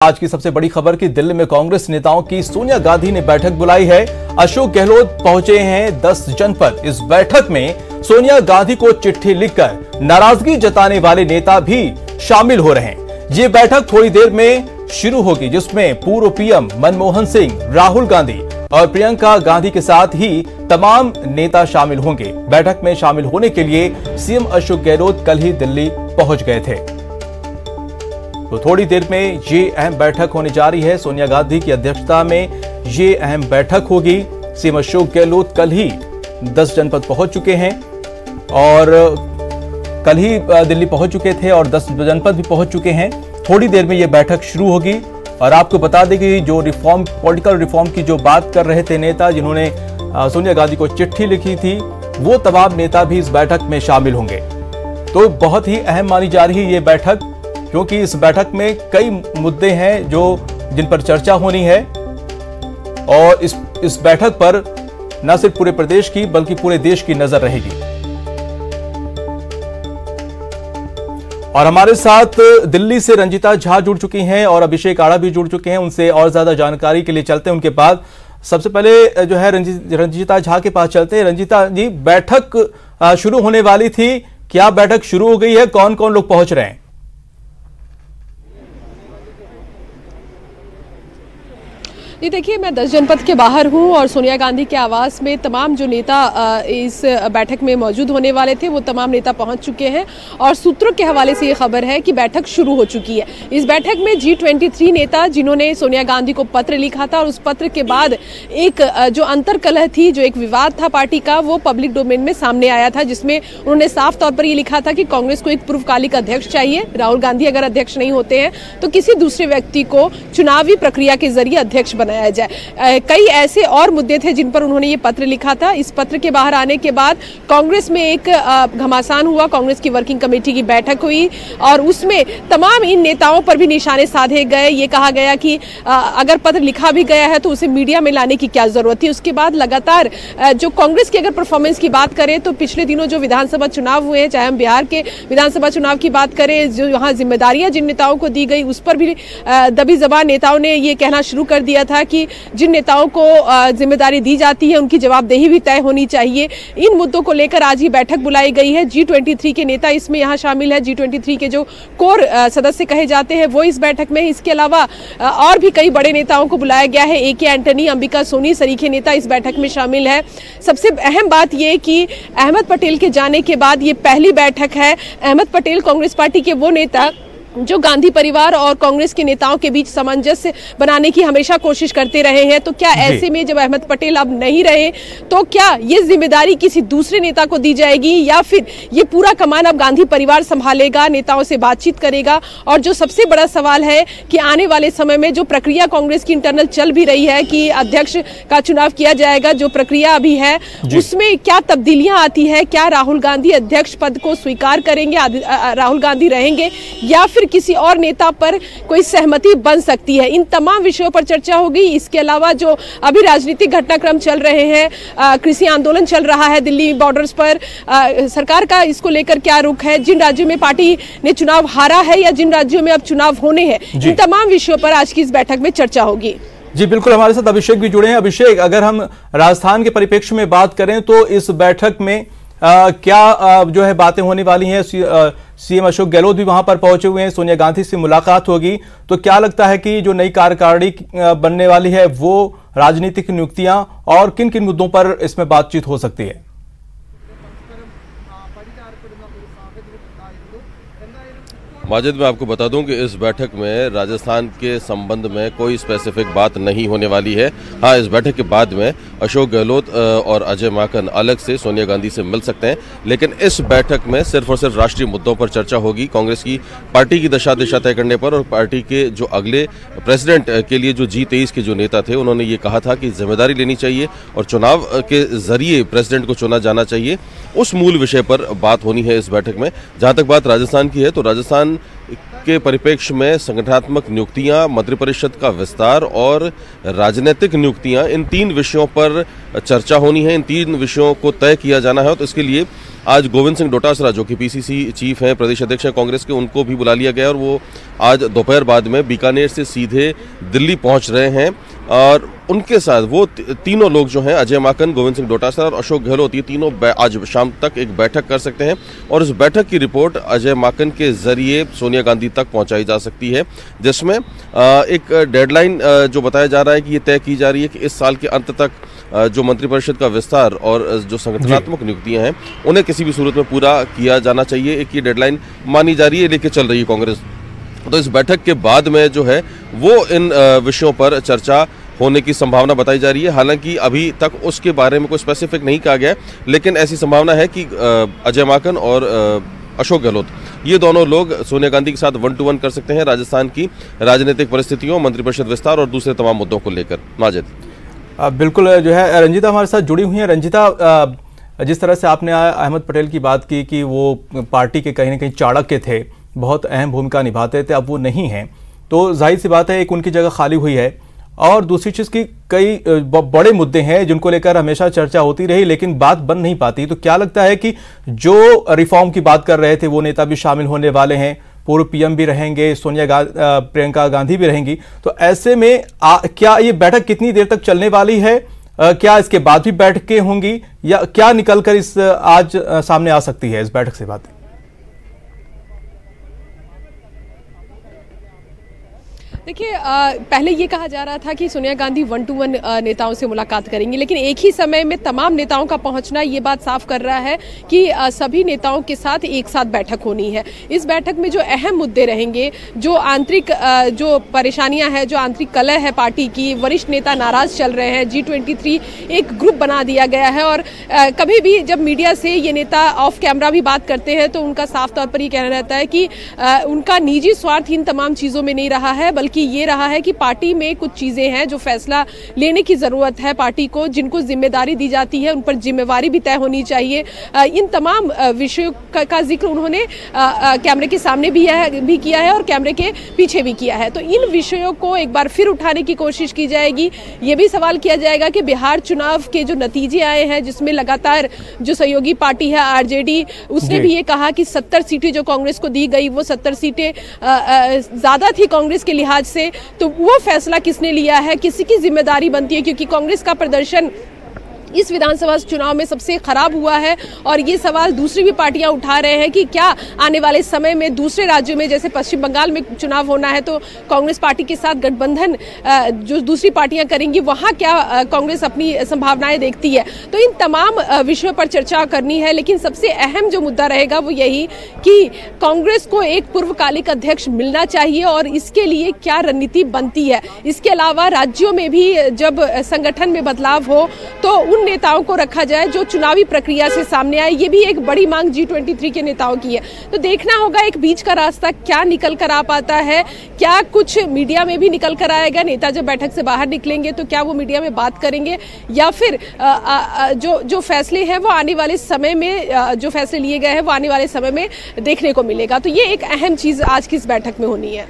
आज की सबसे बड़ी खबर की दिल्ली में कांग्रेस नेताओं की सोनिया गांधी ने बैठक बुलाई है। अशोक गहलोत पहुंचे हैं 10 जनपद। इस बैठक में सोनिया गांधी को चिट्ठी लिखकर नाराजगी जताने वाले नेता भी शामिल हो रहे हैं। ये बैठक थोड़ी देर में शुरू होगी, जिसमें पूर्व पीएम मनमोहन सिंह, राहुल गांधी और प्रियंका गांधी के साथ ही तमाम नेता शामिल होंगे। बैठक में शामिल होने के लिए सीएम अशोक गहलोत कल ही दिल्ली पहुंच गए थे। तो थोड़ी देर में ये अहम बैठक होने जा रही है। सोनिया गांधी की अध्यक्षता में ये अहम बैठक होगी। सीएम अशोक गहलोत कल ही 10 जनपद पहुंच चुके हैं और कल ही दिल्ली पहुंच चुके थे और 10 जनपद भी पहुंच चुके हैं। थोड़ी देर में ये बैठक शुरू होगी और आपको बता दें कि जो पॉलिटिकल रिफॉर्म की जो बात कर रहे थे नेता, जिन्होंने सोनिया गांधी को चिट्ठी लिखी थी, वो तमाम नेता भी इस बैठक में शामिल होंगे। तो बहुत ही अहम मानी जा रही है ये बैठक, क्योंकि इस बैठक में कई मुद्दे हैं जिन पर चर्चा होनी है और इस बैठक पर न सिर्फ पूरे प्रदेश की बल्कि पूरे देश की नजर रहेगी। और हमारे साथ दिल्ली से रंजीता झा जुड़ चुकी हैं और अभिषेक आड़ा भी जुड़ चुके हैं। उनसे और ज्यादा जानकारी के लिए चलते हैं उनके पास। सबसे पहले जो है रंजीता झा के पास चलते हैं। रंजीता जी, बैठक शुरू होने वाली थी, क्या बैठक शुरू हो गई है? कौन कौन लोग पहुंच रहे हैं? जी देखिए, मैं 10 जनपद के बाहर हूं और सोनिया गांधी के आवास में तमाम जो नेता इस बैठक में मौजूद होने वाले थे वो तमाम नेता पहुंच चुके हैं और सूत्रों के हवाले से ये खबर है कि बैठक शुरू हो चुकी है। इस बैठक में G23 नेता, जिन्होंने सोनिया गांधी को पत्र लिखा था और उस पत्र के बाद एक जो अंतर्कलह थी, जो एक विवाद था पार्टी का, वो पब्लिक डोमेन में सामने आया था, जिसमें उन्होंने साफ तौर पर ये लिखा था कि कांग्रेस को एक पूर्वकालिक अध्यक्ष चाहिए। राहुल गांधी अगर अध्यक्ष नहीं होते हैं तो किसी दूसरे व्यक्ति को चुनावी प्रक्रिया के जरिए अध्यक्ष बनाया जाए। कई ऐसे और मुद्दे थे जिन पर उन्होंने ये पत्र लिखा था। इस पत्र के बाहर आने के बाद कांग्रेस में एक घमासान हुआ। कांग्रेस की वर्किंग कमेटी की बैठक हुई और उसमें तमाम इन नेताओं पर भी निशाने साधे गए। ये कहा गया कि अगर पत्र लिखा भी गया है तो उसे मीडिया में लाने की क्या जरूरत थी। उसके बाद लगातार जो कांग्रेस की अगर परफॉर्मेंस की बात करें तो पिछले दिनों जो विधानसभा चुनाव हुए, चाहे हम बिहार के विधानसभा चुनाव की बात करें, जो यहाँ जिम्मेदारियां जिन नेताओं को दी गई, उस पर भी दबी जबान नेताओं ने ये कहना शुरू कर दिया था कि जिन नेताओं को जिम्मेदारी दी जाती है उनकी जवाबदेही भी तय होनी चाहिए। इन मुद्दों को लेकर आज ही बैठक बुलाई गई है। G23 के नेता इसमें यहाँ शामिल है। G23 के जो कोर सदस्य कहे जाते हैं वो इस बैठक में। इसके अलावा और भी कई बड़े नेताओं को बुलाया गया है। AK एंटनी, अंबिका सोनी सरीखे नेता इस बैठक में शामिल है। सबसे अहम बात यह कि अहमद पटेल के जाने के बाद ये पहली बैठक है। अहमद पटेल कांग्रेस पार्टी के वो नेता जो गांधी परिवार और कांग्रेस के नेताओं के बीच सामंजस्य बनाने की हमेशा कोशिश करते रहे हैं। तो क्या ऐसे में जब अहमद पटेल अब नहीं रहे तो क्या ये जिम्मेदारी किसी दूसरे नेता को दी जाएगी या फिर ये पूरा कमान अब गांधी परिवार संभालेगा, नेताओं से बातचीत करेगा? और जो सबसे बड़ा सवाल है कि आने वाले समय में जो प्रक्रिया कांग्रेस की इंटरनल चल भी रही है कि अध्यक्ष का चुनाव किया जाएगा, जो प्रक्रिया अभी है उसमें क्या तब्दीलियां आती है? क्या राहुल गांधी अध्यक्ष पद को स्वीकार करेंगे, राहुल गांधी रहेंगे, या फिर किसी और नेता पर कोई सहमति बन सकती है? इन तमाम विषयों पर चर्चा होगी। इसके अलावा जो अभी राजनीतिक घटनाक्रम चल रहे हैं, कृषि आंदोलन चल रहा है दिल्ली बॉर्डर्स पर, सरकार का इसको लेकर क्या रुख है, जिन राज्यों में पार्टी ने चुनाव हारा है या जिन राज्यों में अब चुनाव होने हैं, इन तमाम विषयों पर आज की इस बैठक में चर्चा होगी। जी बिल्कुल, हमारे साथ अभिषेक भी जुड़े हैं। अभिषेक, अगर हम राजस्थान के परिप्रेक्ष्य में बात करें तो इस बैठक में क्या जो है बातें होने वाली हैं? सीएम अशोक गहलोत भी वहां पर पहुंचे हुए हैं, सोनिया गांधी से मुलाकात होगी। तो क्या लगता है कि जो नई कार्यकारिणी बनने वाली है वो राजनीतिक नियुक्तियां और किन किन मुद्दों पर इसमें बातचीत हो सकती है? माजिद, मैं आपको बता दूं कि इस बैठक में राजस्थान के संबंध में कोई स्पेसिफिक बात नहीं होने वाली है। हाँ, इस बैठक के बाद में अशोक गहलोत और अजय माकन अलग से सोनिया गांधी से मिल सकते हैं, लेकिन इस बैठक में सिर्फ और सिर्फ राष्ट्रीय मुद्दों पर चर्चा होगी। कांग्रेस की पार्टी की दशा दिशा तय करने पर और पार्टी के जो अगले प्रेसिडेंट के लिए जो G23 के जो नेता थे, उन्होंने ये कहा था कि जिम्मेदारी लेनी चाहिए और चुनाव के जरिए प्रेसिडेंट को चुना जाना चाहिए। उस मूल विषय पर बात होनी है इस बैठक में। जहां तक बात राजस्थान की है तो राजस्थान के परिप्रेक्ष्य में संगठनात्मक नियुक्तियां, मंत्रिपरिषद का विस्तार और राजनीतिक नियुक्तियां, इन 3 विषयों पर चर्चा होनी है। इन 3 विषयों को तय किया जाना है। तो इसके लिए आज गोविंद सिंह डोटासरा जो कि पीसीसी चीफ हैं, प्रदेश अध्यक्ष हैं कांग्रेस के, उनको भी बुला लिया गया और वो आज दोपहर बाद में बीकानेर से सीधे दिल्ली पहुंच रहे हैं और उनके साथ वो तीनों लोग जो हैं, अजय माकन, गोविंद सिंह डोटासरा और अशोक गहलोत, ये तीनों आज शाम तक एक बैठक कर सकते हैं और इस बैठक की रिपोर्ट अजय माकन के जरिए सोनिया गांधी तक पहुंचाई जा सकती है, जिसमें एक डेडलाइन जो बताया जा रहा है कि ये तय की जा रही है कि इस साल के अंत तक जो मंत्रिपरिषद का विस्तार और जो संगठनात्मक नियुक्तियां हैं उन्हें किसी भी सूरत में पूरा किया जाना चाहिए। एक ये डेडलाइन मानी जा रही है, लेके चल रही है कांग्रेस। तो इस बैठक के बाद में जो है वो इन विषयों पर चर्चा होने की संभावना बताई जा रही है। हालांकि अभी तक उसके बारे में कोई स्पेसिफिक नहीं कहा गया है, लेकिन ऐसी संभावना है कि अजय माकन और अशोक गहलोत ये दोनों लोग सोनिया गांधी के साथ 1-to-1 कर सकते हैं राजस्थान की राजनीतिक परिस्थितियों, मंत्रिपरिषद विस्तार और दूसरे तमाम मुद्दों को लेकर। माजिद, बिल्कुल जो है रंजिता हमारे साथ जुड़ी हुई है। रंजिता, जिस तरह से आपने अहमद पटेल की बात की कि वो पार्टी के कहीं ना कहीं चाणक्य थे, बहुत अहम भूमिका निभाते थे, अब वो नहीं हैं, तो जाहिर सी बात है एक उनकी जगह खाली हुई है। और दूसरी चीज़ की कई बड़े मुद्दे हैं जिनको लेकर हमेशा चर्चा होती रही, लेकिन बात बन नहीं पाती। तो क्या लगता है कि जो रिफॉर्म की बात कर रहे थे वो नेता भी शामिल होने वाले हैं, पूर्व पीएम भी रहेंगे, प्रियंका गांधी भी रहेंगी, तो ऐसे में क्या ये बैठक कितनी देर तक चलने वाली है? क्या इसके बाद भी बैठकें होंगी या क्या निकलकर इस आज सामने आ सकती है इस बैठक से बात? देखिए, पहले ये कहा जा रहा था कि सोनिया गांधी 1-to-1 नेताओं से मुलाकात करेंगी, लेकिन एक ही समय में तमाम नेताओं का पहुंचना ये बात साफ कर रहा है कि सभी नेताओं के साथ एक साथ बैठक होनी है। इस बैठक में जो अहम मुद्दे रहेंगे, जो आंतरिक जो परेशानियां हैं, जो आंतरिक कलह है पार्टी की, वरिष्ठ नेता नाराज चल रहे हैं, G23 एक ग्रुप बना दिया गया है और कभी भी जब मीडिया से ये नेता ऑफ कैमरा भी बात करते हैं तो उनका साफ तौर पर ये कहना रहता है कि उनका निजी स्वार्थ इन तमाम चीज़ों में नहीं रहा है, बल्कि ये रहा है कि पार्टी में कुछ चीजें हैं जो फैसला लेने की जरूरत है पार्टी को, जिनको जिम्मेदारी दी जाती है उन पर जिम्मेवारी भी तय होनी चाहिए। इन तमाम विषयों का जिक्र उन्होंने कैमरे के सामने भी किया है और कैमरे के पीछे भी किया है। तो इन विषयों को एक बार फिर उठाने की कोशिश की जाएगी। ये भी सवाल किया जाएगा कि बिहार चुनाव के जो नतीजे आए हैं, जिसमें लगातार जो सहयोगी पार्टी है आरजेडी, उसने भी ये कहा कि 70 सीटें जो कांग्रेस को दी गई वो 70 सीटें ज्यादा थी कांग्रेस के लिहाज से, तो वो फैसला किसने लिया है, किसी की जिम्मेदारी बनती है, क्योंकि कांग्रेस का प्रदर्शन इस विधानसभा चुनाव में सबसे खराब हुआ है। और ये सवाल दूसरी भी पार्टियां उठा रहे हैं कि क्या आने वाले समय में दूसरे राज्यों में, जैसे पश्चिम बंगाल में चुनाव होना है, तो कांग्रेस पार्टी के साथ गठबंधन जो दूसरी पार्टियां करेंगी, वहां क्या कांग्रेस अपनी संभावनाएं देखती है। तो इन तमाम विषयों पर चर्चा करनी है, लेकिन सबसे अहम जो मुद्दा रहेगा वो यही कि कांग्रेस को एक पूर्वकालिक अध्यक्ष मिलना चाहिए और इसके लिए क्या रणनीति बनती है। इसके अलावा राज्यों में भी जब संगठन में बदलाव हो तो नेताओं को रखा जाए जो चुनावी प्रक्रिया से सामने आए। ये भी एक बड़ी मांग G23 के नेताओं की है। तो देखना होगा एक बीच का रास्ता क्या निकल कर आ पाता है, क्या कुछ मीडिया में भी निकल कर आएगा। नेता जब बैठक से बाहर निकलेंगे तो क्या वो मीडिया में बात करेंगे, या फिर जो फैसले हैं वो आने वाले समय में, जो फैसले लिए गए हैं वो आने वाले समय में देखने को मिलेगा। तो ये एक अहम चीज आज की इस बैठक में होनी है।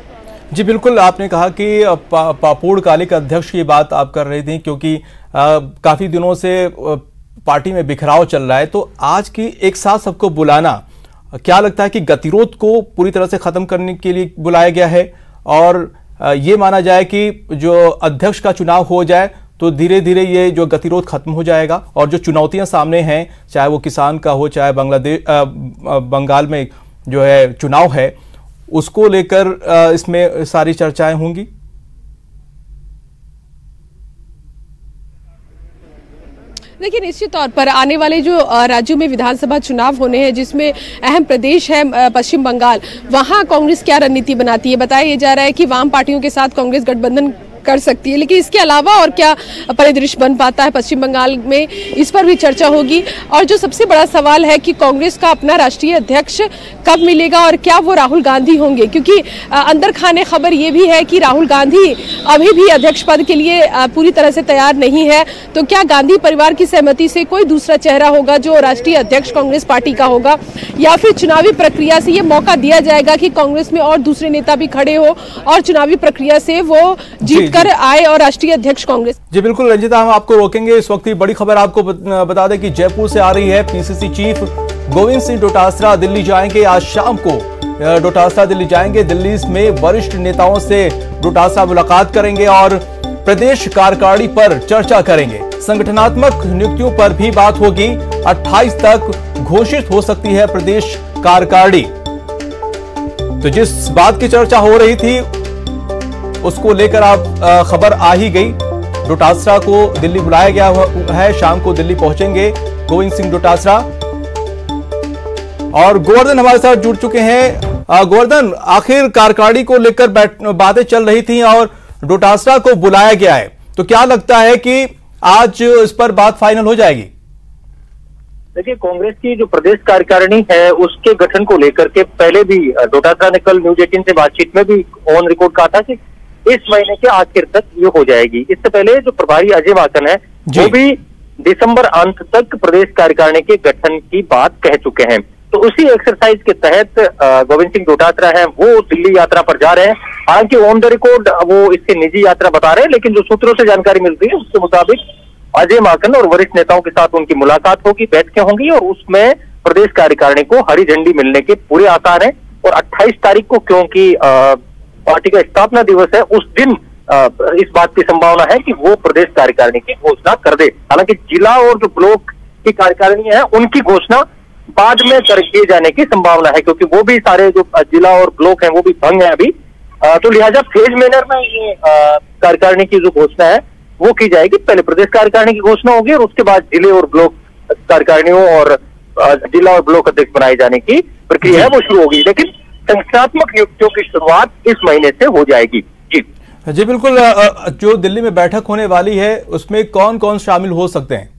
जी बिल्कुल, आपने कहा कि पूर्णकालिक अध्यक्ष की बात आप कर रही थी, क्योंकि काफी दिनों से पार्टी में बिखराव चल रहा है, तो आज की एक साथ सबको बुलाना, क्या लगता है कि गतिरोध को पूरी तरह से खत्म करने के लिए बुलाया गया है? और ये माना जाए कि जो अध्यक्ष का चुनाव हो जाए तो धीरे धीरे ये जो गतिरोध खत्म हो जाएगा और जो चुनौतियां सामने हैं, चाहे वो किसान का हो, चाहे बंगाल में जो है चुनाव है, उसको लेकर इसमें सारी चर्चाएं होंगी। देखिए, निश्चित तौर पर आने वाले जो राज्यों में विधानसभा चुनाव होने हैं, जिसमें अहम प्रदेश है पश्चिम बंगाल, वहां कांग्रेस क्या रणनीति बनाती है। बताया जा रहा है कि वाम पार्टियों के साथ कांग्रेस गठबंधन कर सकती है, लेकिन इसके अलावा और क्या परिदृश्य बन पाता है पश्चिम बंगाल में, इस पर भी चर्चा होगी। और जो सबसे बड़ा सवाल है कि कांग्रेस का अपना राष्ट्रीय अध्यक्ष कब मिलेगा और क्या वो राहुल गांधी होंगे, क्योंकि अंदर खाने खबर ये भी है कि राहुल गांधी अभी भी अध्यक्ष पद के लिए पूरी तरह से तैयार नहीं है। तो क्या गांधी परिवार की सहमति से कोई दूसरा चेहरा होगा जो राष्ट्रीय अध्यक्ष कांग्रेस पार्टी का होगा, या फिर चुनावी प्रक्रिया से ये मौका दिया जाएगा कि कांग्रेस में और दूसरे नेता भी खड़े हो और चुनावी प्रक्रिया से वो जीत कर आए और राष्ट्रीय अध्यक्ष कांग्रेस। जी बिल्कुल रंजिता, हम आपको रोकेंगे। इस वक्त की बड़ी खबर आपको बता दें कि जयपुर से आ रही है। पीसीसी चीफ गोविंद सिंह डोटासरा दिल्ली जाएंगे। आज शाम को डोटासरा दिल्ली जाएंगे। दिल्ली में वरिष्ठ नेताओं से डोटासरा मुलाकात करेंगे और प्रदेश कार्यकारिणी पर चर्चा करेंगे। संगठनात्मक नियुक्तियों पर भी बात होगी। 28 तक घोषित हो सकती है प्रदेश कार्यकारिणी। तो जिस बात की चर्चा हो रही थी उसको लेकर आप खबर आ ही गई। डोटासरा को दिल्ली बुलाया गया है। शाम को दिल्ली पहुंचेंगे गोविंद सिंह डोटासरा। और गोवर्धन हमारे साथ जुड़ चुके हैं। गोवर्धन, आखिर कार्यकारिणी को लेकर बातें चल रही थी और डोटासरा को बुलाया गया है, तो क्या लगता है कि आज इस पर बात फाइनल हो जाएगी? देखिए, कांग्रेस की जो प्रदेश कार्यकारिणी है उसके गठन को लेकर के पहले भी डोटासरा ने कल न्यूज 18 से बातचीत में भी ऑन रिकॉर्ड कहा था कि इस महीने के आखिर तक ये हो जाएगी। इससे पहले जो प्रभारी अजय माकन है वो भी दिसंबर अंत तक प्रदेश कार्यकारिणी के गठन की बात कह चुके हैं। तो उसी एक्सरसाइज के तहत गोविंद सिंह डोटासरा हैं वो दिल्ली यात्रा पर जा रहे हैं। हालांकि ऑन द रिकॉर्ड वो इसकी निजी यात्रा बता रहे हैं, लेकिन जो सूत्रों से जानकारी मिलती है उसके मुताबिक अजय माकन और वरिष्ठ नेताओं के साथ उनकी मुलाकात होगी, बैठकें होंगी और उसमें प्रदेश कार्यकारिणी को हरी झंडी मिलने के पूरे आसार हैं। और 28 तारीख को, क्योंकि पार्टी का स्थापना दिवस है, उस दिन इस बात की संभावना है कि वो प्रदेश कार्यकारिणी की घोषणा कर दे। हालांकि जिला और जो ब्लॉक की कार्यकारिणी है उनकी घोषणा बाद में कर किए जाने की संभावना है, क्योंकि वो भी सारे जो जिला और ब्लॉक हैं वो भी भंग है अभी। तो लिहाजा फेज मैनर में ये कार्यकारिणी की जो घोषणा है वो की जाएगी। पहले प्रदेश कार्यकारिणी की घोषणा होगी और उसके बाद जिले और ब्लॉक कार्यकारिणियों और जिला और ब्लॉक अध्यक्ष बनाए जाने की प्रक्रिया है वो शुरू होगी। लेकिन संगठनात्मक नियुक्तियों की शुरुआत इस महीने से हो जाएगी। जी बिल्कुल। जो दिल्ली में बैठक होने वाली है उसमें कौन कौन शामिल हो सकते हैं?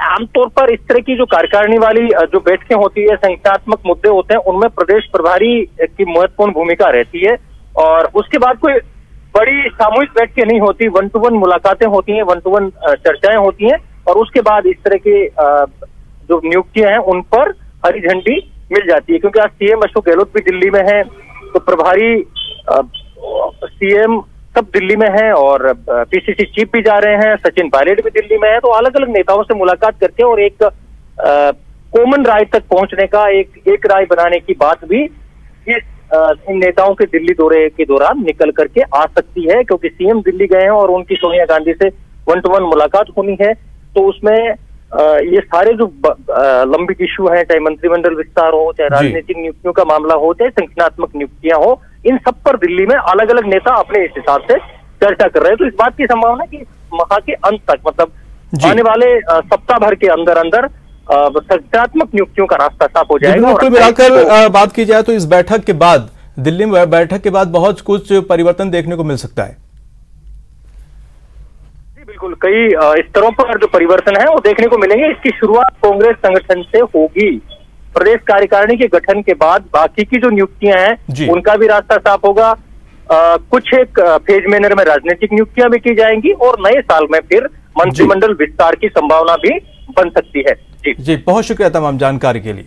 आमतौर पर इस तरह की जो कार्यकारिणी वाली जो बैठकें होती है, संगठनात्मक मुद्दे होते हैं, उनमें प्रदेश प्रभारी की महत्वपूर्ण भूमिका रहती है। और उसके बाद कोई बड़ी सामूहिक बैठकें नहीं होती, 1 to 1 मुलाकातें होती हैं, 1 to 1 चर्चाएं होती हैं। और उसके बाद इस तरह की जो नियुक्तियां हैं उन पर हरी झंडी मिल जाती है। क्योंकि आज सीएम अशोक गहलोत भी दिल्ली में है, तो प्रभारी सीएम सब दिल्ली में है और पीसीसी चीफ भी जा रहे हैं, सचिन पायलट भी दिल्ली में है। तो अलग अलग नेताओं से मुलाकात करके और एक कॉमन राय तक पहुंचने का, एक राय बनाने की बात भी इन नेताओं के दिल्ली दौरे के दौरान निकल करके आ सकती है। क्योंकि सीएम दिल्ली गए हैं और उनकी सोनिया गांधी से 1 to 1 मुलाकात होनी है। तो उसमें ये सारे जो लंबित इशू है, चाहे मंत्रिमंडल विस्तार हो, चाहे राजनीतिक नियुक्तियों का मामला हो, चाहे संगठनात्मक नियुक्तियां हो, इन सब पर दिल्ली में अलग अलग नेता अपने इस हिसाब से चर्चा कर रहे हैं। तो इस बात की संभावना है कि माह के अंत तक, मतलब आने वाले सप्ताह भर के अंदर अंदर संगठनात्मक नियुक्तियों का रास्ता साफ हो जाएगा। कुल मिलाकर बात की जाए तो इस बैठक के बाद, दिल्ली में बैठक के बाद बहुत कुछ परिवर्तन देखने को मिल सकता है। बिल्कुल, कई स्तरों पर जो परिवर्तन है वो देखने को मिलेंगे। इसकी शुरुआत कांग्रेस संगठन से होगी। प्रदेश कार्यकारिणी के गठन के बाद बाकी की जो नियुक्तियां हैं उनका भी रास्ता साफ होगा। कुछ एक फेज मैनर में राजनीतिक नियुक्तियां भी की जाएंगी और नए साल में फिर मंत्रिमंडल विस्तार की संभावना भी बन सकती है। जी बहुत शुक्रिया तमाम जानकारी के लिए।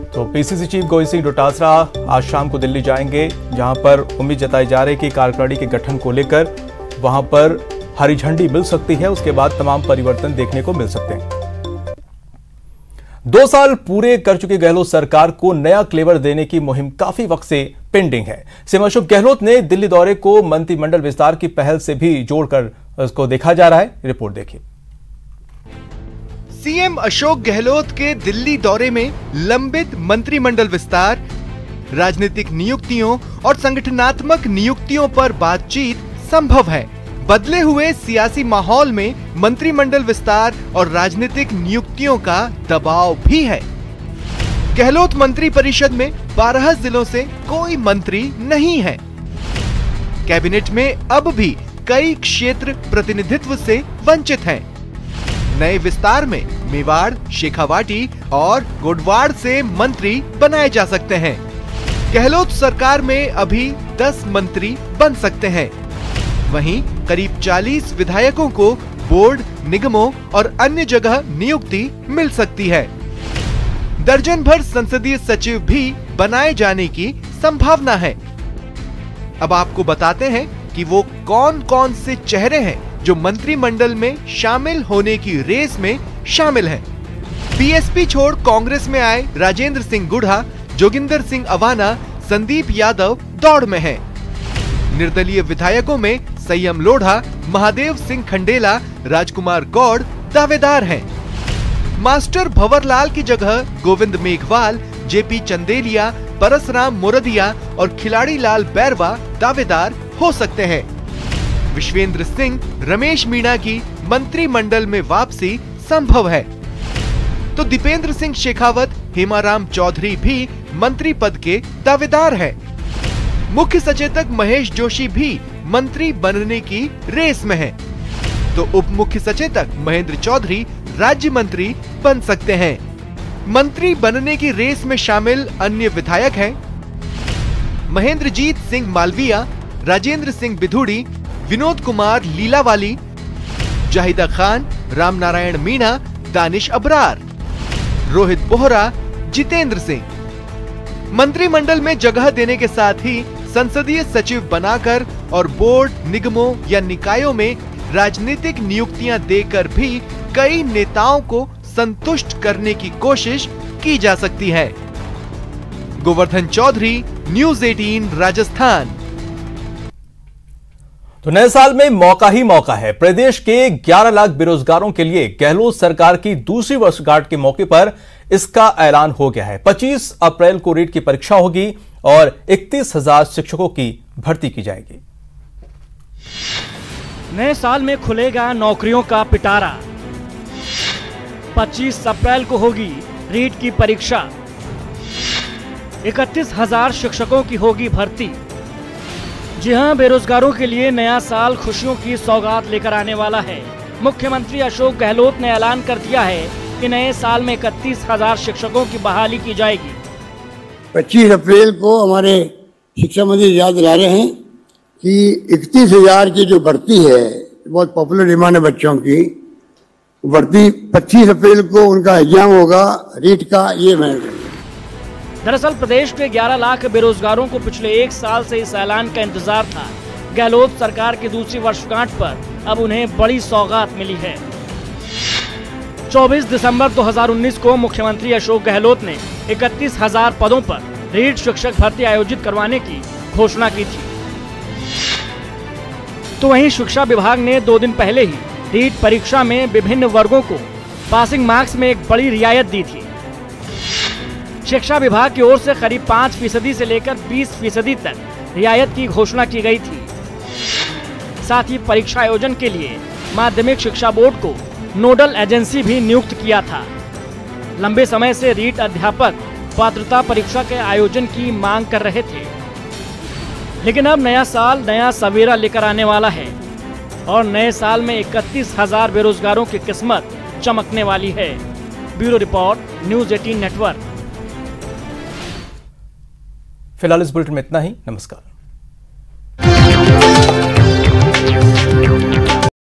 तो पीसीसी चीफ गोविंद सिंह डोटासरा आज शाम को दिल्ली जाएंगे, जहां पर उम्मीद जताई जा रही है कि कार्यकारिणी के गठन को लेकर वहां पर हरी झंडी मिल सकती है। उसके बाद तमाम परिवर्तन देखने को मिल सकते हैं। 2 साल पूरे कर चुकी गहलोत सरकार को नया क्लेवर देने की मुहिम काफी वक्त से पेंडिंग है। सीएम अशोक गहलोत ने दिल्ली दौरे को मंत्रिमंडल विस्तार की पहल से भी जोड़कर उसको देखा जा रहा है। रिपोर्ट देखिए। सीएम अशोक गहलोत के दिल्ली दौरे में लंबित मंत्रिमंडल विस्तार, राजनीतिक नियुक्तियों और संगठनात्मक नियुक्तियों पर बातचीत संभव है। बदले हुए सियासी माहौल में मंत्रिमंडल विस्तार और राजनीतिक नियुक्तियों का दबाव भी है। गहलोत मंत्री परिषद में 12 जिलों से कोई मंत्री नहीं है। कैबिनेट में अब भी कई क्षेत्र प्रतिनिधित्व से वंचित हैं। नए विस्तार में मेवाड़, शेखावाटी और गोडवाड़ से मंत्री बनाए जा सकते हैं। गहलोत सरकार में अभी 10 मंत्री बन सकते हैं। वहीं करीब 40 विधायकों को बोर्ड, निगमों और अन्य जगह नियुक्ति मिल सकती है। दर्जन भर संसदीय सचिव भी बनाए जाने की संभावना है। अब आपको बताते हैं कि वो कौन कौन से चेहरे हैं जो मंत्रिमंडल में शामिल होने की रेस में शामिल हैं। बीएसपी छोड़ कांग्रेस में आए राजेंद्र सिंह गुढ़ा, जोगिंदर सिंह अवाना, संदीप यादव दौड़ में हैं। निर्दलीय विधायकों में संयम लोढ़ा, महादेव सिंह खंडेला, राजकुमार गौड़ दावेदार हैं। मास्टर भंवरलाल की जगह गोविंद मेघवाल, जेपी चंदेलिया, परसराम मोरदिया और खिलाड़ी लाल बैरवा दावेदार हो सकते हैं। विश्वेंद्र सिंह, रमेश मीणा की मंत्रिमंडल में वापसी संभव है, तो दीपेंद्र सिंह शेखावत, हेमाराम चौधरी भी मंत्री पद के दावेदार हैं। मुख्य सचेतक महेश जोशी भी मंत्री बनने की रेस में हैं, तो उप मुख्य सचेतक महेंद्र चौधरी राज्य मंत्री बन सकते हैं। मंत्री बनने की रेस में शामिल अन्य विधायक हैं महेंद्रजीत सिंह मालविया, राजेंद्र सिंह बिधूड़ी, विनोद कुमार लीलावाली, जाहिदा खान, रामनारायण मीणा, दानिश अबरार, रोहित बोहरा, जितेंद्र सिंह। मंत्रिमंडल में जगह देने के साथ ही संसदीय सचिव बनाकर और बोर्ड, निगमों या निकायों में राजनीतिक नियुक्तियां देकर भी कई नेताओं को संतुष्ट करने की कोशिश की जा सकती है। गोवर्धन चौधरी, न्यूज़ 18 राजस्थान। तो नए साल में मौका ही मौका है। प्रदेश के 11 लाख बेरोजगारों के लिए गहलोत सरकार की दूसरी वर्षगांठ के मौके पर इसका ऐलान हो गया है। 25 अप्रैल को रीट की परीक्षा होगी और 31,000 शिक्षकों की भर्ती की जाएगी। नए साल में खुलेगा नौकरियों का पिटारा। 25 अप्रैल को होगी रीट की परीक्षा। 31,000 शिक्षकों की होगी भर्ती। जी हां, बेरोजगारों के लिए नया साल खुशियों की सौगात लेकर आने वाला है। मुख्यमंत्री अशोक गहलोत ने ऐलान कर दिया है कि नए साल में 31,000 शिक्षकों की बहाली की जाएगी। 25 अप्रैल को हमारे शिक्षा मंत्री याद दिला रहे हैं कि 31,000 की जो भर्ती है, बहुत पॉपुलर डिमांड है बच्चों की, भर्ती 25 अप्रैल को उनका एग्जाम होगा रीट का। ये मैं दरअसल प्रदेश के 11 लाख बेरोजगारों को पिछले एक साल से इस ऐलान का इंतजार था। गहलोत सरकार की दूसरी वर्षगांठ पर अब उन्हें बड़ी सौगात मिली है। 24 दिसंबर 2019 को मुख्यमंत्री अशोक गहलोत ने 31,000 पदों पर रीट शिक्षक भर्ती आयोजित करवाने की घोषणा की थी। तो वहीं शिक्षा विभाग ने 2 दिन पहले ही रीट परीक्षा में विभिन्न वर्गों को पासिंग मार्क्स में एक बड़ी रियायत दी थी। शिक्षा विभाग की ओर से करीब 5% से लेकर 20% तक रियायत की घोषणा की गई थी। साथ ही परीक्षा आयोजन के लिए माध्यमिक शिक्षा बोर्ड को नोडल एजेंसी भी नियुक्त किया था। लंबे समय से रीट अध्यापक पात्रता परीक्षा के आयोजन की मांग कर रहे थे, लेकिन अब नया साल नया सवेरा लेकर आने वाला है और नए साल में 31,000 बेरोजगारों की किस्मत चमकने वाली है। Bureau report, news 18 network. फिलहाल इस बुलेटिन में इतना ही। नमस्कार।